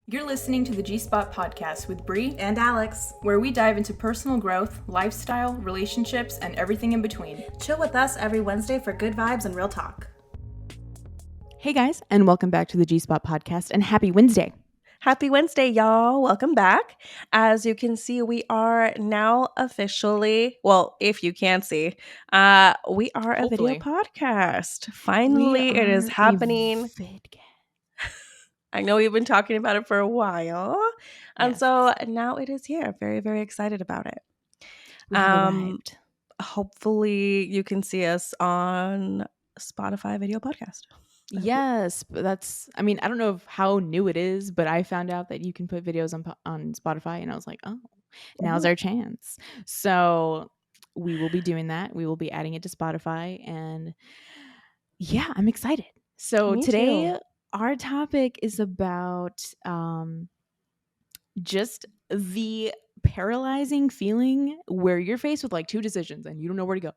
You're listening to the G-Spot podcast with Bri and Alex, where we dive into personal growth, lifestyle, relationships, and everything in between. Chill with us every Wednesday for good vibes and real talk. Hey guys, and welcome back to the G-Spot podcast, and happy Wednesday. Happy Wednesday, y'all. Welcome back. As you can see, we are now officially, well, if you can see, we are a video podcast. Finally, it is happening. I know we've been talking about it for a while. And so now it is here. Very, very excited about it. We have arrived. Hopefully you can see us on Spotify video podcast. Yes, that's, I mean, I don't know how new it is, but I found out that you can put videos on Spotify, and I was like, oh, now's our chance. So we will be doing that. We will be adding it to Spotify, and yeah, I'm excited. So today our topic is about just the paralyzing feeling where you're faced with like two decisions and you don't know where to go.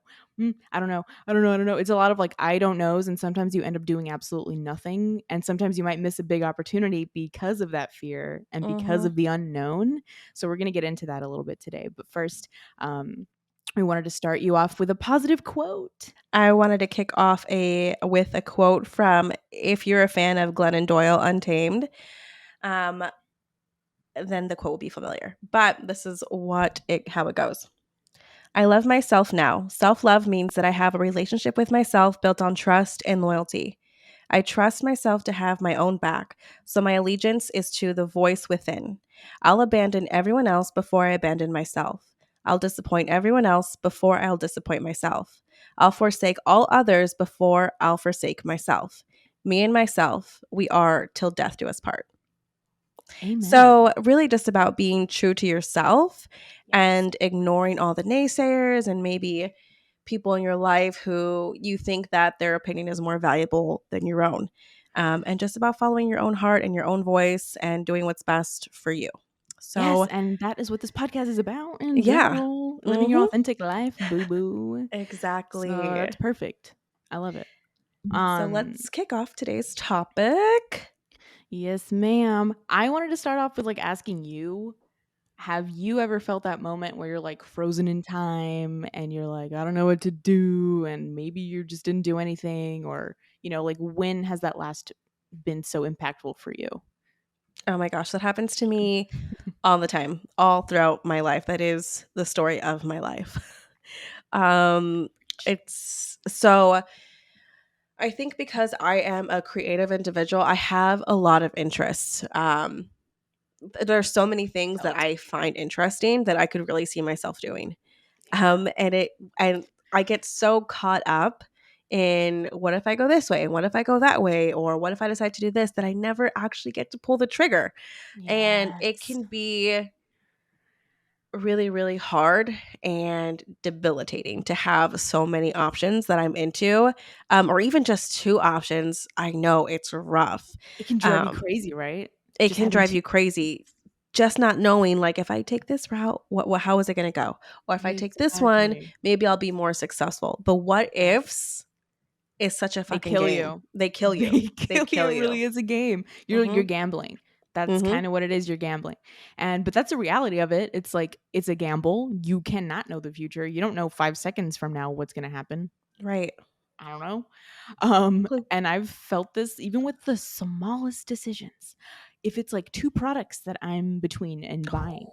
I don't know. It's a lot of like I don't knows, and sometimes you end up doing absolutely nothing, and sometimes you might miss a big opportunity because of that fear and because of the unknown. So we're going to get into that a little bit today, but first we wanted to start you off with a positive quote. I wanted to kick off with a quote from, if you're a fan of Glennon Doyle Untamed, then the quote will be familiar. But this is how it goes. I love myself now. Self-love means that I have a relationship with myself built on trust and loyalty. I trust myself to have my own back, so my allegiance is to the voice within. I'll abandon everyone else before I abandon myself. I'll disappoint everyone else before I'll disappoint myself. I'll forsake all others before I'll forsake myself. Me and myself, we are till death do us part. Amen. So really just about being true to yourself and ignoring all the naysayers and maybe people in your life who you think that their opinion is more valuable than your own. And just about following your own heart and your own voice and doing what's best for you. So, yes, and that is what this podcast is about in general. Living your authentic life, boo-boo. Exactly. So that's perfect. I love it. So let's kick off today's topic. Yes, ma'am. I wanted to start off with like asking you, have you ever felt that moment where you're like frozen in time and you're like, I don't know what to do, and maybe you just didn't do anything, or, you know, like when has that last been so impactful for you? Oh my gosh, that happens to me all the time, all throughout my life. That is the story of my life. It's so I think because I am a creative individual, I have a lot of interests. There's so many things that I find interesting that I could really see myself doing. And I get so caught up in what if I go this way and what if I go that way, or what if I decide to do this, that I never actually get to pull the trigger. Yes. And it can be really, really hard and debilitating to have so many options that I'm into, or even just two options. I know it's rough. It can drive you crazy, right? It can drive you crazy. Just not knowing, like, if I take this route, how is it going to go? Or if I take this one, maybe I'll be more successful. The what ifs is such a fucking game. They kill you. They kill you. It really is a game. You're gambling. That's kind of what it is. You're gambling. But that's the reality of it. It's like, it's a gamble. You cannot know the future. You don't know 5 seconds from now what's going to happen. Right. I don't know. And I've felt this even with the smallest decisions. If it's like two products that I'm between and buying,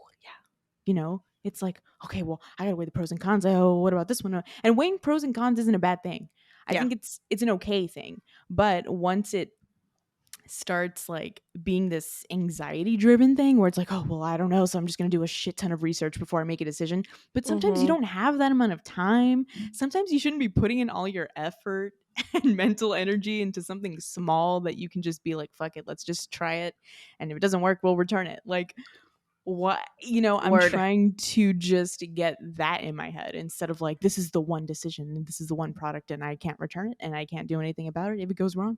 you know, it's like, okay, well, I gotta weigh the pros and cons. Oh, what about this one? And weighing pros and cons isn't a bad thing. I think it's an okay thing. But once it starts like being this anxiety driven thing where it's like, oh, well, I don't know, so I'm just going to do a shit ton of research before I make a decision. But sometimes you don't have that amount of time. Sometimes you shouldn't be putting in all your effort and mental energy into something small that you can just be like, fuck it, let's just try it, and if it doesn't work, we'll return it. Like, what, you know, I'm trying to just get that in my head instead of like, this is the one decision and this is the one product and I can't return it and I can't do anything about it if it goes wrong.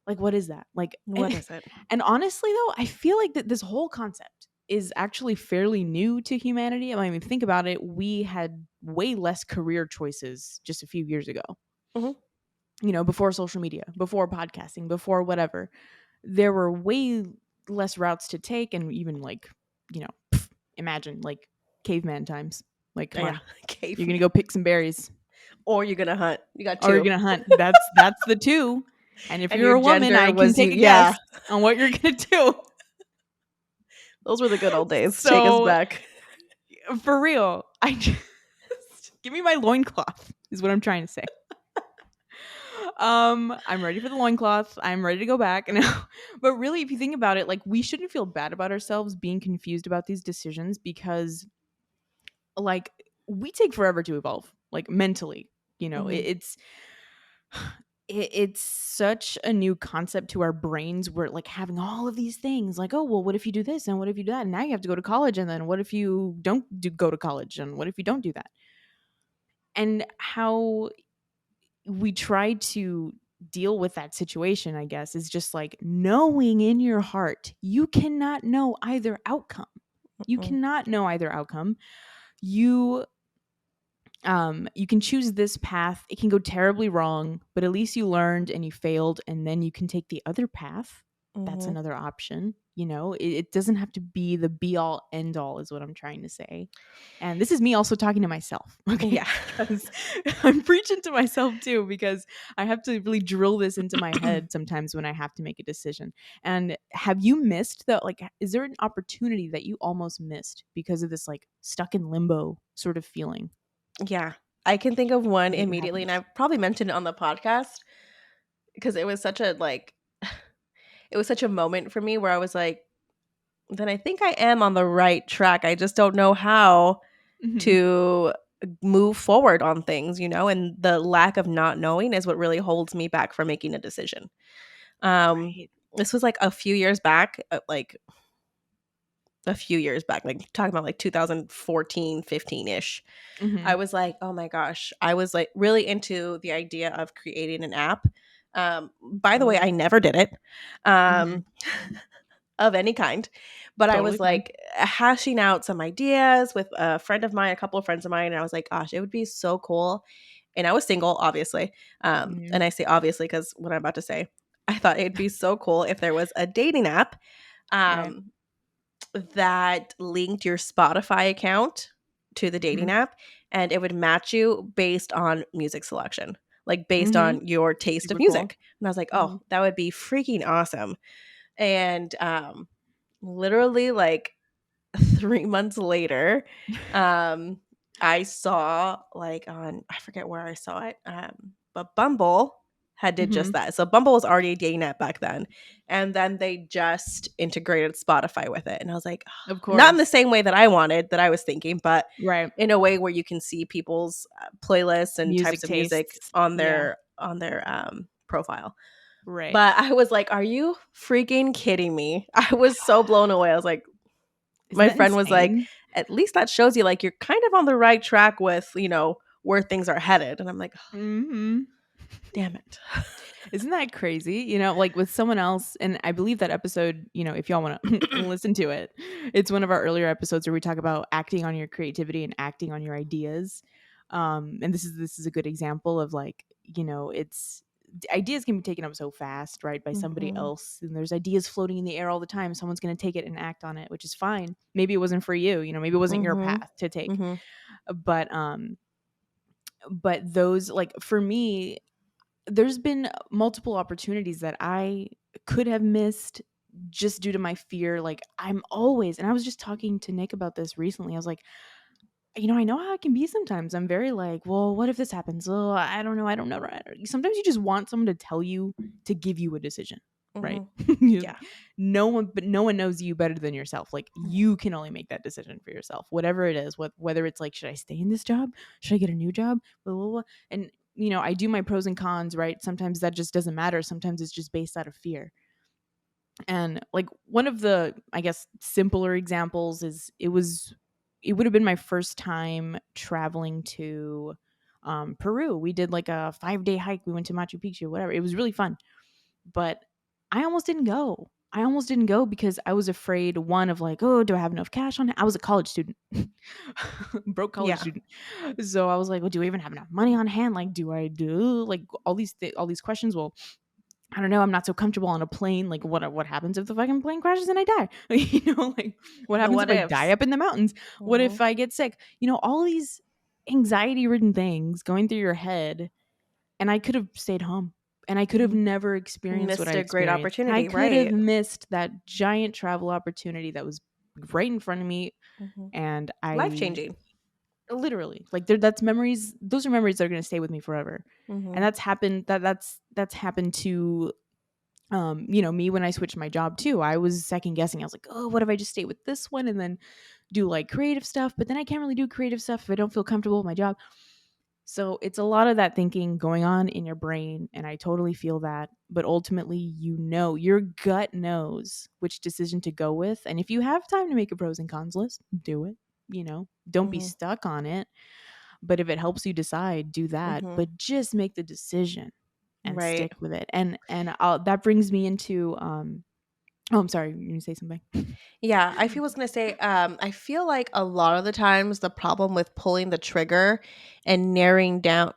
Like, what is that? Like, what is it? And honestly, though, I feel like that this whole concept is actually fairly new to humanity. I mean, think about it. We had way less career choices just a few years ago. You know, before social media, before podcasting, before whatever. There were way less routes to take, and even like, you know, imagine like caveman times. Like, Oh, come yeah. on, you're Cave. gonna go pick some berries, Or you're gonna hunt. You got or you're two. gonna hunt. That's the two. And if And you're your a woman, gender I can was you. take a Yeah. guess on what you're gonna do. Those were the good old days. Take us So back. for real, I just give me my loincloth is what I'm trying to say. I'm ready for the loincloth. I'm ready to go back. But really, if you think about it, like, we shouldn't feel bad about ourselves being confused about these decisions, because like, we take forever to evolve, like, mentally. Hmm. It's such a new concept to our brains. We're like having all of these things like, oh, well, what if you do this, and what if you do that, and now you have to go to college, and then what if you don't go to college, and what if you don't do that, and how we try to deal with that situation, I guess, is just like knowing in your heart you cannot know either outcome. You Mm. cannot know either outcome. You you can choose this path. It can go terribly wrong, but at least you learned and you failed, and then you can take the other path. That's Mhm. another option. It doesn't have to be the be all end all, is what I'm trying to say. And this is me also talking to myself, okay? Yeah. Because I'm preaching to myself too, because I have to really drill this into my head sometimes when I have to make a decision. And have you missed that? Like, is there an opportunity that you almost missed because of this, like, stuck in limbo sort of feeling? Yeah. I can think of one Has it immediately, and happened? I've probably mentioned it on the podcast because it was such a like it was such a moment for me where I was like, then I think I am on the right track. I just don't know how Mhm. to move forward on things, and the lack of not knowing is what really holds me back from making a decision. Um Right. this was like a few years back, like talking about like 2014, 15ish. I Mhm. was like, oh my gosh, I was like really into the idea of creating an app. By the way, I Oh. never did it. Mhm. Um of any kind. But I Totally was fine. like hashing out some ideas with a friend of mine, a couple of friends of mine, and I was like, gosh, it would be so cool. And I was single, obviously. Yeah. And I say obviously because what I'm about to say, I thought it'd be so cool if there was a dating app Right. um, that linked your Spotify account to the dating Mhm. app, and it would match you based on music selection, like based Mhm. on your taste of Super cool. music. And I was like, oh, Mhm. that would be freaking awesome. And literally like 3 months later, um, I saw like on I forget where I saw it, but Bumble had did just Mhm. that. So Bumble was already a dating app back then, and then they just integrated Spotify with it, and I was like, Of not in the course. same way that I wanted, that I was thinking, but Right. in a way where you can see people's playlists and types Music of music tastes. on Yeah. their profile. Right. But I was like, "Are you freaking kidding me?" I was so blown away. I was like, Isn't my that friend was like, insane? "At least that shows you like you're kind of on the right track with, where things are headed." And I'm like, Mhm. "Damn it." Isn't that crazy? Like, with someone else, and I believe that episode, if y'all want to listen to it, it's one of our earlier episodes where we talk about acting on your creativity and acting on your ideas. And this is a good example of, like, it's ideas can be taken up so fast, right, by somebody Mhm. else, and there's ideas floating in the air all the time. Someone's going to take it and act on it, which is fine. Maybe it wasn't for you, maybe it wasn't your Mhm. path to take. Mhm. But those, like, for me, there's been multiple opportunities that I could have missed just due to my fear. Like, I'm always, and I was just talking to Nick about this recently. I was like, I know how I can be sometimes. I'm very like, well, what if this happens? Oh, I don't know. I don't know. Right? Sometimes you just want someone to tell you, to give you a decision, right? Mhm. You- Yeah. no one knows you better than yourself. Like, you can only make that decision for yourself, whatever it is. Whether it's like, should I stay in this job? Should I get a new job? Blah, blah, blah. And I do my pros and cons, right? Sometimes that just doesn't matter. Sometimes it's just based out of fear. And, like, one of the, I guess, simpler examples is, it would have been my first time traveling to Peru. We did like a 5-day hike. We went to Machu Picchu, whatever. It was really fun. But I almost didn't go. I almost didn't go because I was afraid, one, of like, oh, do I have enough cash on it? I was a college student, broke college Yeah. student. So I was like, well, do I even have enough money on hand? Like, do I do like all these questions? Well, I don't know, I'm not so comfortable on a plane. Like, what happens if the fucking plane crashes and I die? Like, what The happens what if I die ifs. up in the mountains? What Hmm. if I get sick? All these anxiety-ridden things going through your head, and I could have stayed home, and I could have Hmm. never experienced what Missed I a great experienced. I opportunity, could have right? missed that giant travel opportunity that was right in front of me, Hmm. and Life I changing. literally, like, that's memories. Those are memories that are going to stay with me forever. And Hmm. that's happened to me when I switched my job too. I was second guessing. I was like, oh, what if I just stay with this one and then do like creative stuff? But then I can't really do creative stuff if I don't feel comfortable with my job. So it's a lot of that thinking going on in your brain, and I totally feel that. But ultimately, your gut knows which decision to go with. And if you have time to make a pros and cons list, do it. Don't be Hmm. stuck on it. But if it helps you decide, do that. Hmm. But just make the decision and Right. stick with it. That brings me into oh, I'm sorry, you gonna say something? Yeah, was gonna say, I feel like a lot of the times the problem with pulling the trigger and narrowing down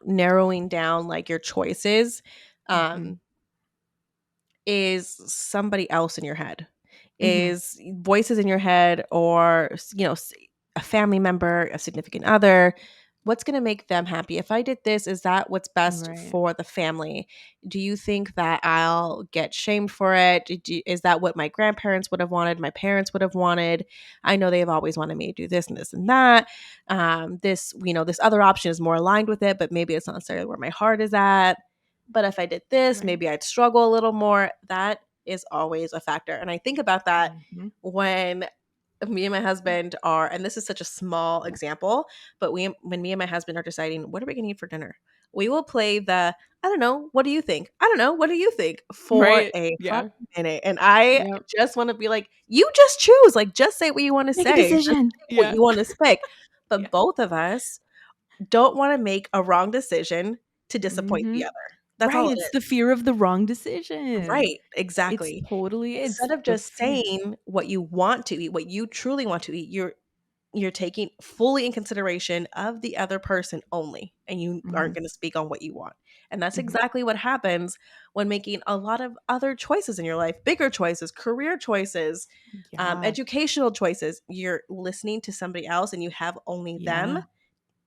like your choices, Mhm. um, is somebody else in your head, Mhm. is voices in your head, or a family member, a significant other. What's going to make them happy? If I did this, is that what's best Right. for the family? Do you think that I'll get shamed for it? Is that what my grandparents would have wanted, my parents would have wanted? I know they've always wanted me to do this and this and that. This other option is more aligned with it, but maybe it's not necessarily where my heart is at. But if I did this, Right. maybe I'd struggle a little more. That is always a factor. And I think about that Mhm. when me and my husband are, and this is such a small example, but when me and my husband are deciding what are we going to eat for dinner, we will play the I don't know, what do you think? I don't know, what do you think? For Right. a hot Yeah. minute. And I Yep. just want to be like, you just choose, like just say what you want to Make a say, just decision. pick what Yeah. you want to pick. Yeah. But both of us don't want to make a wrong decision to disappoint the Mhm. other. That's Right, all it it's is. the fear of the wrong decision. Right, It's exactly. totally Instead it's of the just fear. saying what you want to eat, what you truly want to eat, you're taking fully in consideration of the other person only, and you aren't Mhm. going to speak on what you want. And that's Mhm. exactly what happens when making a lot of other choices in your life, bigger choices, career choices, Yeah. educational choices. You're listening to somebody else and you have only them. Yeah.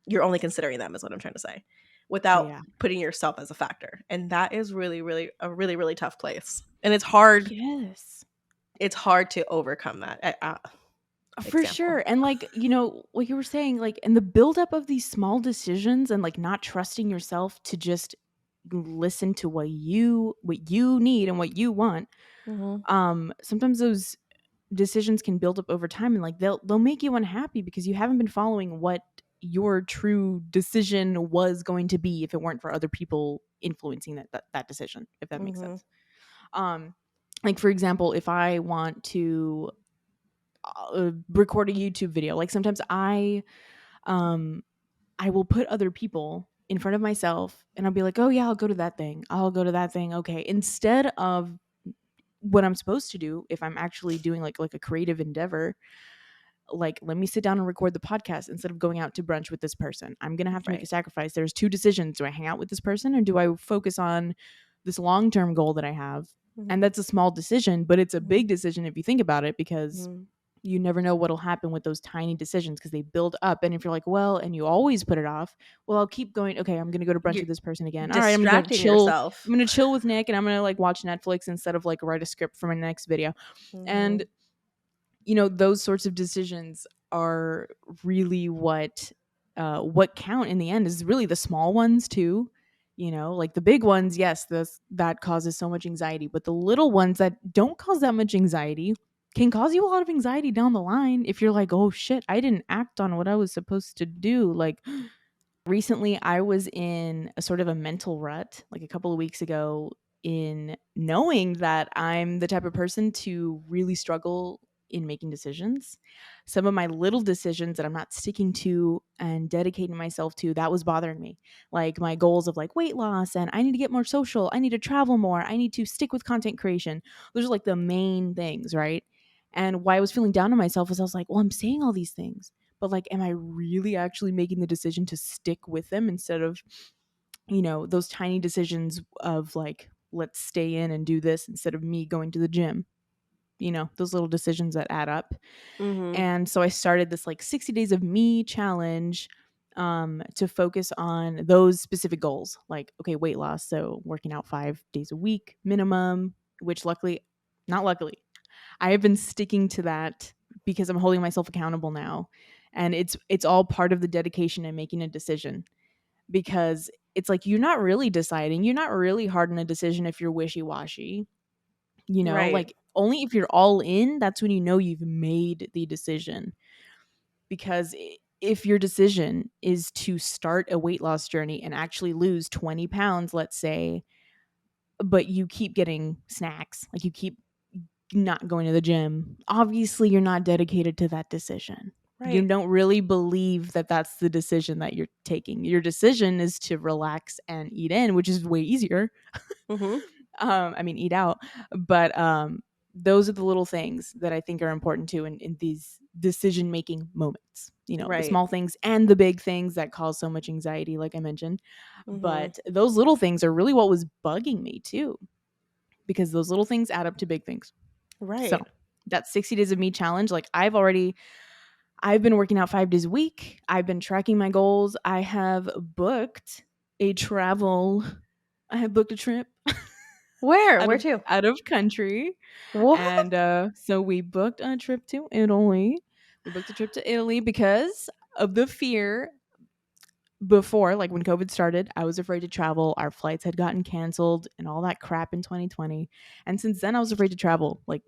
You're only considering them, is what I'm trying to say, without Yeah. putting yourself as a factor. And that is really, really a really, really tough place. And it's hard. Yes. It's hard to overcome that For example. sure. And like, like you were saying, like in the buildup of these small decisions and like not trusting yourself to just listen to what you need and what you want, Hmm. sometimes those decisions can build up over time, and like they'll make you unhappy because you haven't been following what your true decision was going to be if it weren't for other people influencing that decision, if that makes Hmm. sense. um like, for example, if I want to record a YouTube video, like sometimes um I will put other people in front of myself and I'll be like, oh yeah, I'll go to that thing, okay, instead of what I'm supposed to do if I'm actually doing like a creative endeavor. Like, let me sit down and record the podcast instead of going out to brunch with this person. I'm going to have to make a Right. sacrifice. There's two decisions. Do I hang out with this person or do I focus on this long-term goal that I have? Mhm, And that's a small decision, but it's a mhm, big decision if you think about it, because mhm. you never know what'll happen with those tiny decisions because they build up. And if you're like, well, and you always put it off, well, I'll keep going. Okay, I'm going to go to brunch You're with this person again. All right, I'm going to distracting chill. yourself. I'm going to chill with Nick and I'm going to like watch Netflix instead of like write a script for my next video. And Mhm, those sorts of decisions are really what count in the end, is really the small ones too. Like the big ones, yes, that causes so much anxiety, but the little ones that don't cause that much anxiety can cause you a lot of anxiety down the line if you're like, oh shit, I didn't act on what I was supposed to do. Like, recently I was in a sort of a mental rut, like a couple of weeks ago, in knowing that I'm the type of person to really struggle in making decisions. Some of my little decisions that I'm not sticking to and dedicating myself to, that was bothering me. Like my goals of like weight loss, and I need to get more social, I need to travel more, I need to stick with content creation. Those are like the main things, right? And why I was feeling down on myself was I was like, well, I'm saying all these things, but like, am I really actually making the decision to stick with them instead of those tiny decisions of like let's stay in and do this instead of me going to the gym. You know, those little decisions that add up. Mhm. And so I started this like 60 days of me challenge to focus on those specific goals. Like, okay, weight loss. So working out 5 days a week minimum, which luckily, not luckily, I have been sticking to that because I'm holding myself accountable now. And it's all part of the dedication and making a decision, because it's like you're not really deciding. You're not really hard on a decision if you're wishy-washy. You know, Right. like only if you're all in, that's when you know you've made the decision. Because if your decision is to start a weight loss journey and actually lose 20 pounds, let's say, but you keep getting snacks, like you keep not going to the gym, obviously you're not dedicated to that decision. You Right. don't really believe that that's the decision that you're taking. Your decision is to relax and eat in, which is way easier. Mhm. I mean, eat out. But those are the little things that I think are important too in these decision making moments. You know, the Right. small things and the big things that cause so much anxiety, like I mentioned. Mhm. But those little things are really what was bugging me too, because those little things add up to big things. So Right. that 60 days of me challenge, like I've been working out 5 days a week. I've been tracking my goals. A travel, I have booked a trip Where? Where to? out of country. What? And so we booked a trip to Italy. We booked a trip to Italy because of the fear before, like when COVID started, I was afraid to travel. Our flights had gotten canceled and all that crap in 2020. And since then, I was afraid to travel, like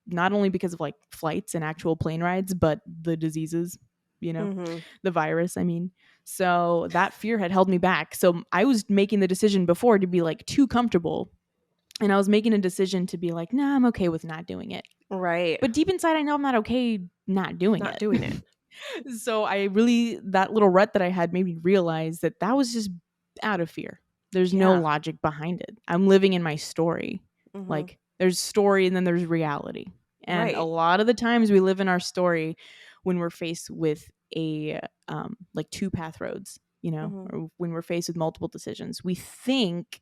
not only because of like flights and actual plane rides, but the diseases, you know, Mhm. the virus, I mean. So that fear had held me back. So I was making the decision before to be like too comfortable. And I was making a decision to be like, nah, I'm okay with not doing it. Right. But deep inside, I know I'm not okay not doing Not it. doing it. So I really, that little rut that I had made me realize that that was just out of fear. There's no Yeah. logic behind it. I'm living in my story. Mhm. Like there's story and then there's reality. And a Right. lot of the times we live in our story when we're faced with a like two path roads, you know, Mhm. or when we're faced with multiple decisions. We think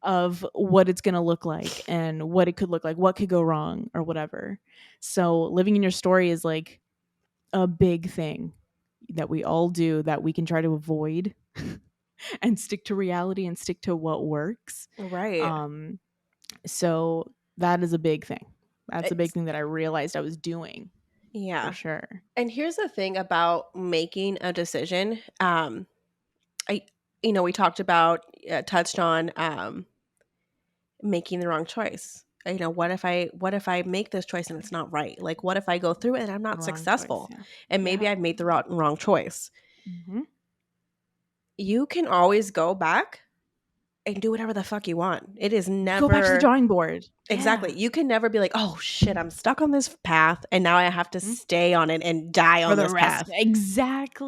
of what it's going to look like and what it could look like, what could go wrong or whatever. So living in your story is like a big thing that we all do that we can try to avoid and stick to reality and stick to what works. Right. Um, so that is a big thing. That's a big It's thing that I realized I was doing for yeah. sure. And here's the thing about making a decision. I we talked about touched on making the wrong choice. What if I make this choice and it's not right? Like what if I go through it and I'm not Wrong choice. successful Yeah. and Yeah. maybe I've made the wrong choice? Mm-hmm. You can always go back and do whatever the fuck you want. It is Go back to the never drawing board. exactly. Yeah. You can never be like, "Oh shit, I'm stuck on this path and now I have to Mhm. stay on it and die For on the this rest. path."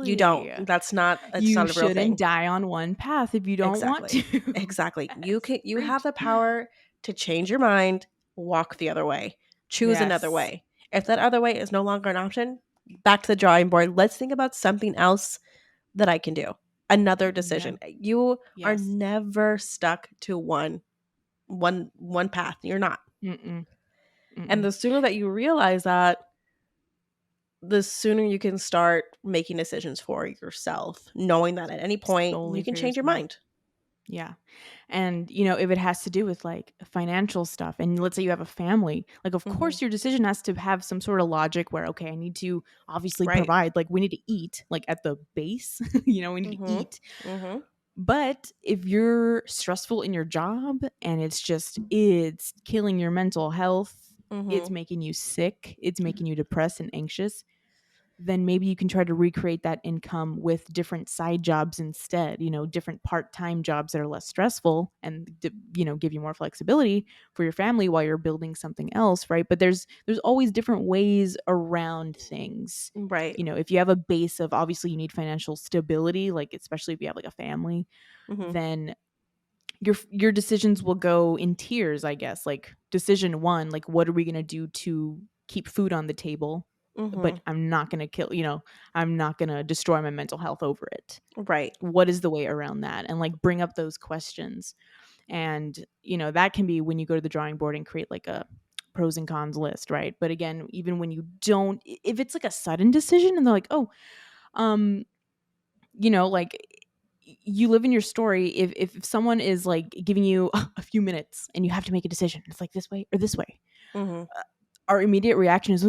You don't. Exactly. It's You not a real shouldn't thing. die on one path if you don't want Exactly. to. Exactly. Yes. You have Preach. the power to change your mind, walk the other way, choose another Yes. way. If that other way is no longer an option, back to the drawing board. Let's think about something else that I can do. Another Yeah. decision. You are Yes. never stuck to one path. You're not. Mm-mm. And Mm-mm. the sooner that you realize that, the sooner you can start making decisions for yourself, knowing that at any point you Solely can for change your yourself. mind. Yeah. And, you know, if it has to do with like financial stuff, and let's say you have a family, like, of Mhm. course, your decision has to have some sort of logic where, okay, I need to obviously Right. provide, like, we need to eat, like, at the base, you know, we need to Mhm. eat. Mhm. But if you're stressful in your job and it's killing your mental health, it's Mhm. making you sick, it's making you depressed and anxious, then maybe you can try to recreate that income with different side jobs instead, you know, different part-time jobs that are less stressful and you know, give you more flexibility for your family while you're building something else, right? But there's always different ways around things. Right. You know, if you have a base of, obviously you need financial stability, like especially if you have like a family, Mhm. then your decisions will go in tiers, I guess. Like decision 1, like what are we going to do to keep food on the table? But Mhm. I'm not going to kill, you know, I'm not going to destroy my mental health over it. Right. What is the way around that? And like bring up those questions. And, that can be when you go to the drawing board and create like a pros and cons list, right? But again, even when you don't, if it's like a sudden decision and they're like, oh, um, like you live in your story. If someone is like giving you a few minutes and you have to make a decision, it's like this way or this way. Mm-hmm. Our immediate reaction is,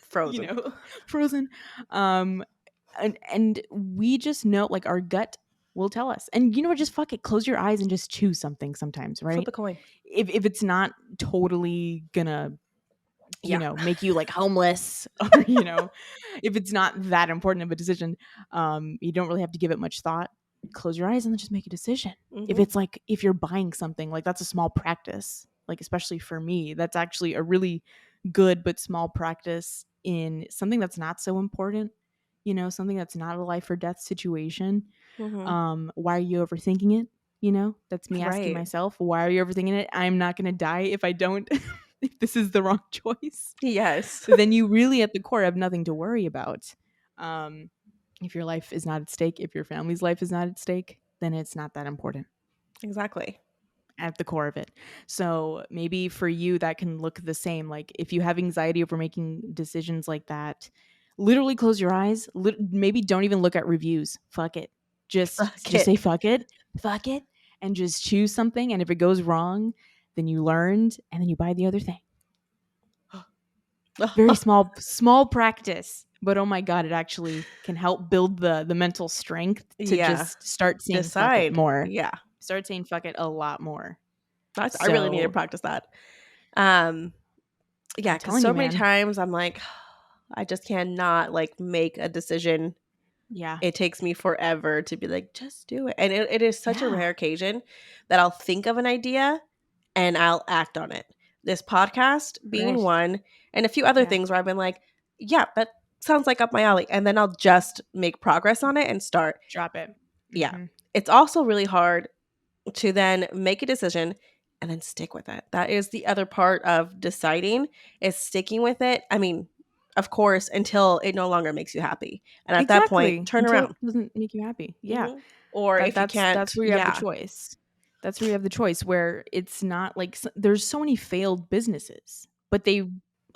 Frozen. frozen. And we just know, like, our gut will tell us. And just fuck it, close your eyes and just choose something sometimes, Flip right? a coin. If it's not totally gonna Yeah. make you like homeless, or if it's not that important of a decision, you don't really have to give it much thought. Close your eyes and then just make a decision. If Mm-hmm. it's like, if you're buying something, like, that's a small practice, like, especially for me, that's actually a really good but small practice in something that's not so important, something that's not a life or death situation. Mm-hmm. Why are you overthinking it? That's me asking Right. myself, why are you overthinking it? I'm not going to die if I don't, if this is the wrong choice. Yes. Then you really at the core have nothing to worry about. Um, if your life is not at stake, if your family's life is not at stake, then it's not that important Exactly. at the core of it. So maybe for you that can look the same. Like, if you have anxiety over making decisions like that, literally close your eyes. Maybe don't even look at reviews. Fuck it. Just Fuck just say it. fuck it, and just choose something. And if it goes wrong, then you learned, and then you buy the other thing. Very small practice, but oh my god, it actually can help build the mental strength to Yeah. just start saying fuck it Decide. more. Yeah. Start saying fuck it a lot more. I really need to So practice that. Um, yeah, I'm because telling you, so many man. times I'm like, I just cannot like make a decision. Yeah. It takes me forever to be like, just do it. And it is such a Yeah. rare occasion that I'll think of an idea and I'll act on it. This podcast being Right. one, and a few other Yeah. things where I've been like, yeah, that sounds like up my alley. And then I'll just make progress on it and start. Drop it. Yeah. Mhm. It's also really hard to then make a decision and then stick with it. That is the other part of deciding, is sticking with it. I mean, of course, until it no longer makes you happy. And at that point, Exactly. turn Until it around. doesn't make you happy. Yeah. Hmm. Or That if you that's can't, that's where you have the yeah, choice. That's where you have the choice, where it's not like, there's so many failed businesses, but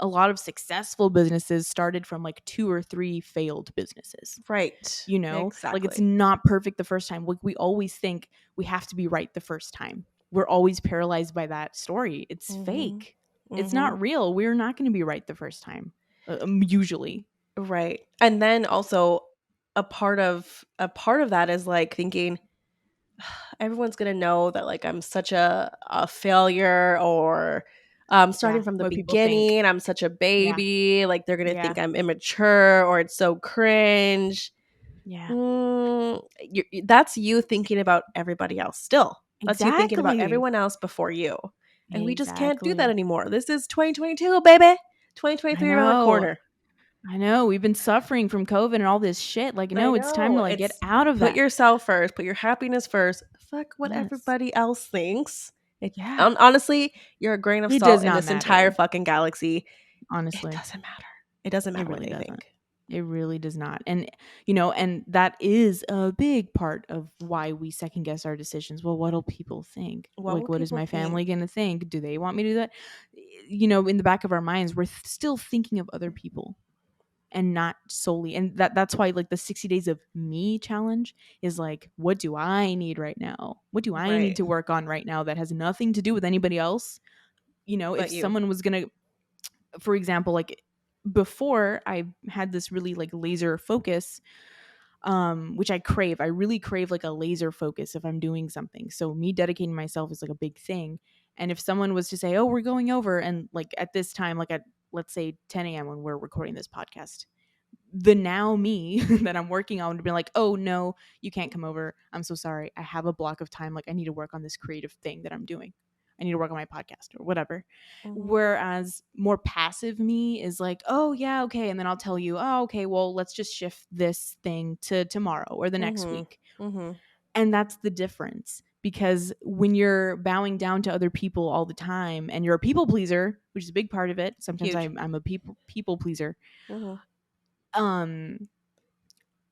a lot of successful businesses started from like 2 or 3 failed businesses. right. Like, it's Exactly. not perfect the first time. Like, we always think we have to be right the first time. We're always paralyzed by that story. It's Hmm. fake. It's Hmm. not real. We're not going to be right the first time. Usually. Right. And then also a part of that is like thinking everyone's gonna know that like I'm such a failure, or starting Yeah. from the What people think. beginning, I'm such a Yeah. baby, like they're gonna Yeah. think I'm immature or it's so cringe. Yeah. That's you thinking about everybody else still. That's you thinking about Exactly. everyone else before you. And we just can't do that Exactly. anymore. This is 2022, baby. I 2023 around the know. corner. I know. We've been suffering from COVID and all this shit. Like, I no, it's time to know. like get It's out of put that. yourself first, put your happiness first. Fuck what Yes. everybody else thinks. It Yeah. honestly, you're a grain of It does salt in not this entire matter. fucking galaxy. It Honestly. doesn't matter. It doesn't It matter what really they doesn't. think. It really does not. And that is a big part of why we second guess our decisions. Well, what'll people think? What will Like, what is people my family think? going to think? Do they want me to do that? In the back of our minds, we're still thinking of other people and not solely. And that's why, like, the 60 days of me challenge is like, what do I need right now? What do I need Right. to work on right now that has nothing to do with anybody else? If But you. someone was going to, for example, like, before, I had this really like laser focus, which I really crave like a laser focus if I'm doing something. So me dedicating myself is like a big thing. And if someone was to say, oh, we're going over, and like at this time, like at, let's say, 10 a.m. when we're recording this podcast, the now me that I'm working on would be like, oh no, you can't come over. I'm so sorry. I have a block of time. Like, I need to work on this creative thing that I'm doing. I need to work on my podcast or whatever. Mhm. Whereas more passive me is like, oh yeah, okay. And then I'll tell you, oh, okay, well, let's just shift this thing to tomorrow or the next Mhm. week. Mhm. And that's the difference. Because when you're bowing down to other people all the time and you're a people pleaser, which is a big part of it, sometimes Huge. I'm a people pleaser. Mhm. Um,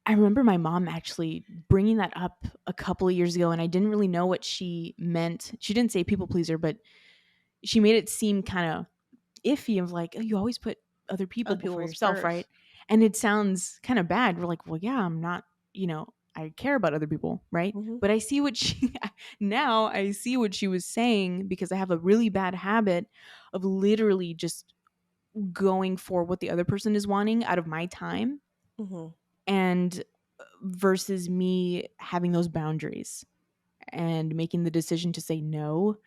I remember my mom actually bringing that up a couple of years ago, and I didn't really know what she meant. She didn't say people pleaser, but she made it seem kind of iffy of like, oh, you always put other people Other before people's yourself, right? first. And it sounds kind of bad. We're like, well, yeah, I'm not, I care about other people, right? Mm-hmm. But I see what she now I see what she was saying, because I have a really bad habit of literally just going for what the other person is wanting out of my time, Mm-hmm. and versus me having those boundaries and making the decision to say no.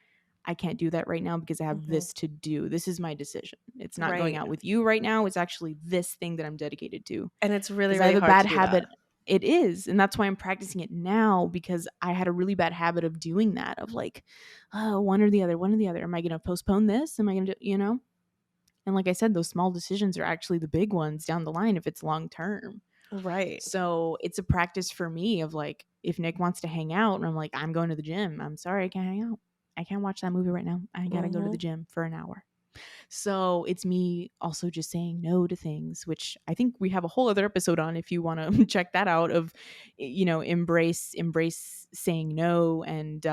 I can't do that right now because I have Mm-hmm. this to do. This is my decision. It's not going Right. out with you right now. It's actually this thing that I'm dedicated to. And it's really, Because I really have a hard bad to do that. habit. It is. And that's why I'm practicing it now, because I had a really bad habit of doing that, of like, oh, one or the other, one or the other. Am I going to postpone this? Am I going to? And like I said, those small decisions are actually the big ones down the line if it's long term. Right. So it's a practice for me of like, if Nick wants to hang out and I'm like, I'm going to the gym, I'm sorry, I can't hang out. I can't watch that movie right now. I got to go to Mm-hmm. the gym for an hour. So it's me also just saying no to things, which I think we have a whole other episode on if you want to check that out, of, embrace saying no, and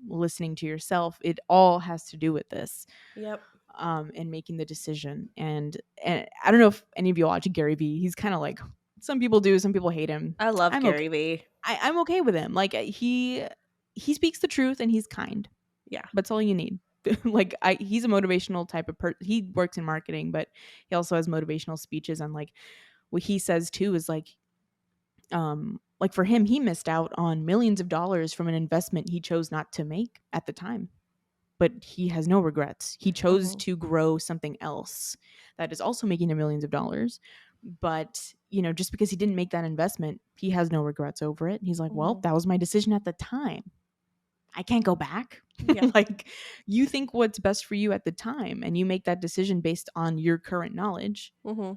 listening to yourself. It all has to do with this, Yep. and making the decision. And I don't know if any of you watch Gary Vee. He's kind of like, some people do, some people hate him. I love I'm okay. Gary Vee. I'm okay with him. Like, he speaks the truth and he's kind. Yeah. That's all you need. Like, he's a motivational type of person. He works in marketing, but he also has motivational speeches. And like, what he says too is like for him, he missed out on millions of dollars from an investment he chose not to make at the time, but he has no regrets. He chose Mm-hmm. to grow something else that is also making him millions of dollars. But, just because he didn't make that investment, he has no regrets over it. He's like, well, Mm-hmm. that was my decision at the time. I can't go back. Yeah. Like, you think what's best for you at the time, and you make that decision based on your current knowledge. Mm-hmm.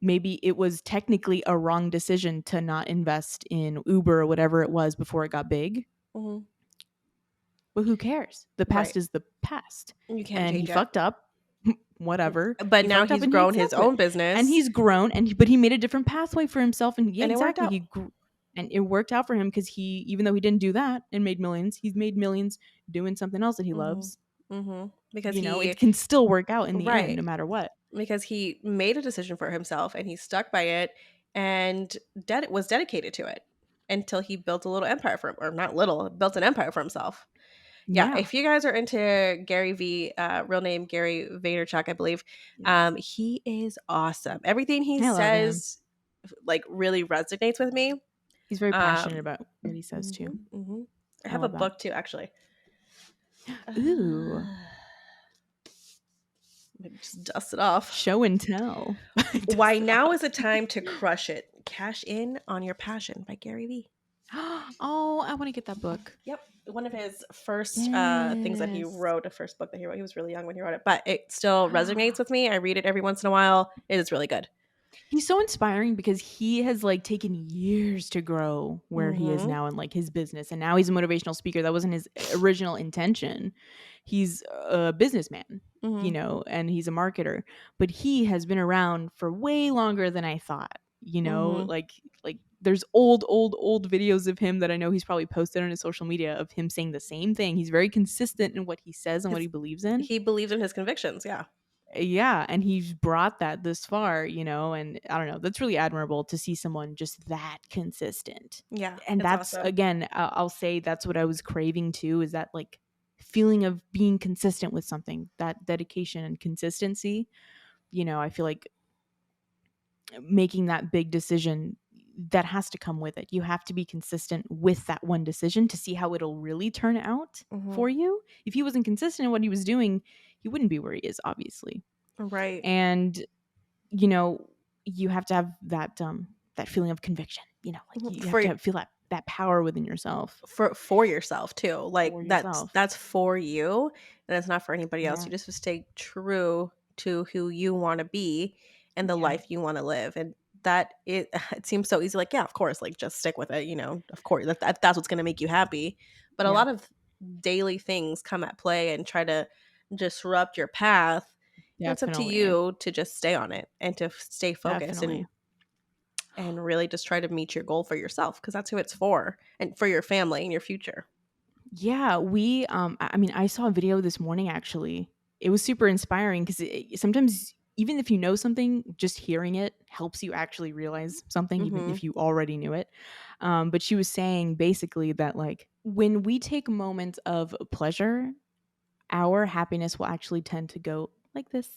Maybe it was technically a wrong decision to not invest in Uber or whatever it was before it got big. Mm-hmm. But who cares? The Right. past is the past. You can't And he change it. fucked up. Whatever. But He now fucked up he's and he grown his accepted it. own And business he's grown, but he made a different pathway for himself, and yeah, and it worked exactly. out. He grew, and it worked out for him, because he, even though he didn't do that and made millions, he's made millions doing something else that he Mm-hmm. loves. Mm-hmm. Because It can still work out in the end right. no matter what. Because he made a decision for himself and he stuck by it and was dedicated to it until he built a little empire or not little, built an empire for himself. Yeah, Yeah. if you guys are into Gary V, real name Gary Vaynerchuk, I believe, Yeah. he is awesome. Everything he I love him. says like really resonates with me. He's very passionate Um, about what he says too. I I have a love that. book too, actually. Ooh. Just dust it off. Show and tell. Why Now Is a Time to Crush It. Cash In on Your Passion by Gary Vee. Oh, I want to get that book. Yep. One of his first things that he Yes. wrote, a first book that he wrote. He was really young when he wrote it, but it still resonates with me. I read it every once in a while. It is really good. He's so inspiring, because he has like taken years to grow where he is Mm-hmm. now in like his business, and now he's a motivational speaker. That wasn't his original intention. He's a businessman, Mm-hmm. and he's a marketer, but he has been around for way longer than I thought. Mm-hmm. Like there's old videos of him that I know he's probably posted on his social media, of him saying the same thing. He's very consistent in what he says and what he believes in. He believes in his convictions. Yeah. Yeah, and he's brought that this far, and I don't know, that's really admirable to see someone just that consistent. Yeah. And It's that's, awesome. again, I'll say that's what I was craving too, is that like feeling of being consistent with something, that dedication and consistency. I feel like making that big decision, that has to come with it. You have to be consistent with that one decision to see how it'll really turn out Mm-hmm. for you. If he wasn't consistent in what he was doing, he wouldn't be where he is, obviously. Right. And you have to have that feeling of conviction. Like you have For to feel that power within yourself, for yourself too. Like for that's yourself. that's for you, and it's not for anybody else. Yeah, You just stay true to who you want to be and the yeah, life you want to live. And that it seems so easy. Like, yeah, of course, like just stick with it. Of course, that's what's going to make you happy. But a yeah, lot of daily things come at play and try to disrupt your path. And it's up to definitely, you to just stay on it and to stay focused. And definitely. and really just try to meet your goal for yourself, because that's who it's for, and for your family and your future. Yeah, we I mean, I saw a video this morning actually. It was super inspiring because sometimes even if you know something, just hearing it helps you actually realize something, even Mhm. if you already knew it. But she was saying basically that like when we take moments of pleasure, our happiness will actually tend to go like this.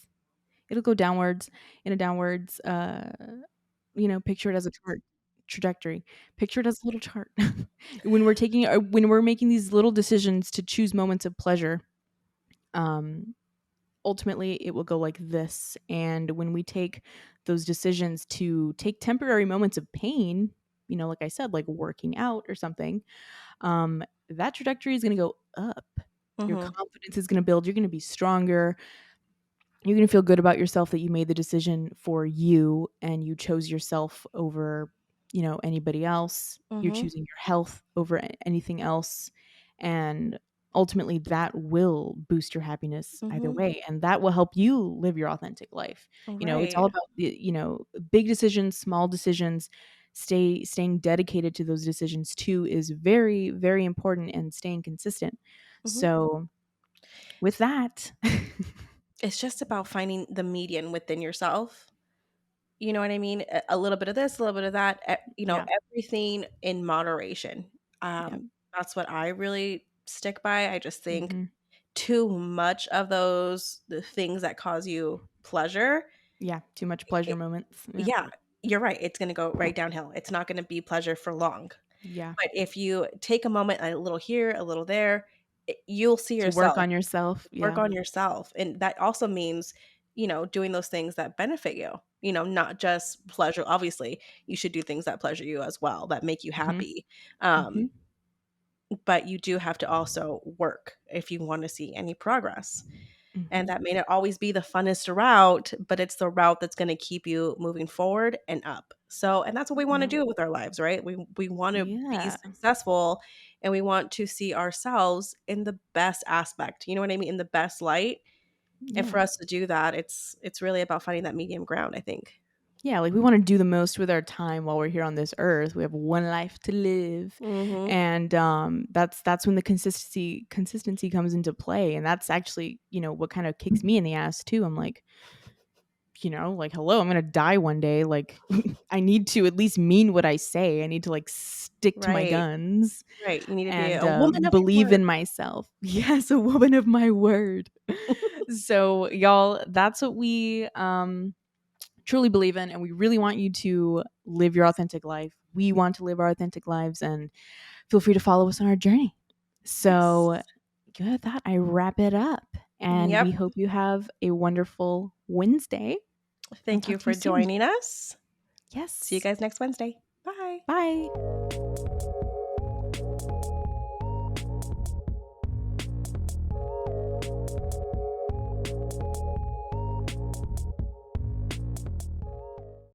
It'll go downwards in a downwards picture it as a chart trajectory. Picture it as a little chart. When we're making these little decisions to choose moments of pleasure, um, ultimately it will go like this. And when we take those decisions to take temporary moments of pain, like I said, like working out or something, that trajectory is going to go up. Your Mhm. confidence is going to build. You're going to be stronger. You're going to feel good about yourself that you made the decision for you and you chose yourself over, anybody else. You're Mhm. choosing your health over anything else. And ultimately that will boost your happiness either Mhm. way. And that will help you live your authentic life. It's all Right. about, big decisions, small decisions, staying dedicated to those decisions too is very, very important, and staying consistent. Mhm. So with that, It's just about finding the median within yourself. You know what I mean? A little bit of this, a little bit of that, yeah. everything in moderation. Yeah. That's what I really stick by. I just think Mhm. too much of the things that cause you pleasure, Yeah, too much pleasure it, moments. Yeah. yeah, you're right. It's going to go right downhill. It's not going to be pleasure for long. Yeah. But if you take a moment, a little here, a little there, you'll see To work yourself. on yourself. Work Yeah. on yourself. And that also means, doing those things that benefit you, not just pleasure. Obviously, you should do things that pleasure you as well, that make you Mhm. happy. Um, Mhm. but you do have to also work if you want to see any progress. And Mhm. that may not always be the funnest route, but it's the route that's going to keep you moving forward and up. So, and that's what we want to Yeah. do with our lives, right? We want to be Yeah. successful, and we want to see ourselves in the best aspect. You know what I mean? In the best light. And Yeah. for us to do that, it's really about finding that medium ground, I think. Yeah, like we want to do the most with our time while we're here on this earth. We have one life to live. Mhm. And that's when the consistency comes into play. And that's actually, what kind of kicks me in the ass too. I'm like, like, hello, I'm gonna die one day. Like, I need to at least mean what I say. I need to like stick to my Right. guns Right. You need to be and a woman of your believe word. in myself. Yes, a woman of my word. So, y'all, that's what we truly believe in, and we really want you to live your authentic life. We want to live our authentic lives, and feel free to follow us on our journey. Yes. So, good. That I wrap it up, and we Yep. hope you have a wonderful Wednesday. I'll Thank you talk to you for soon. joining us. See you Yes. guys next Wednesday. Bye. Bye.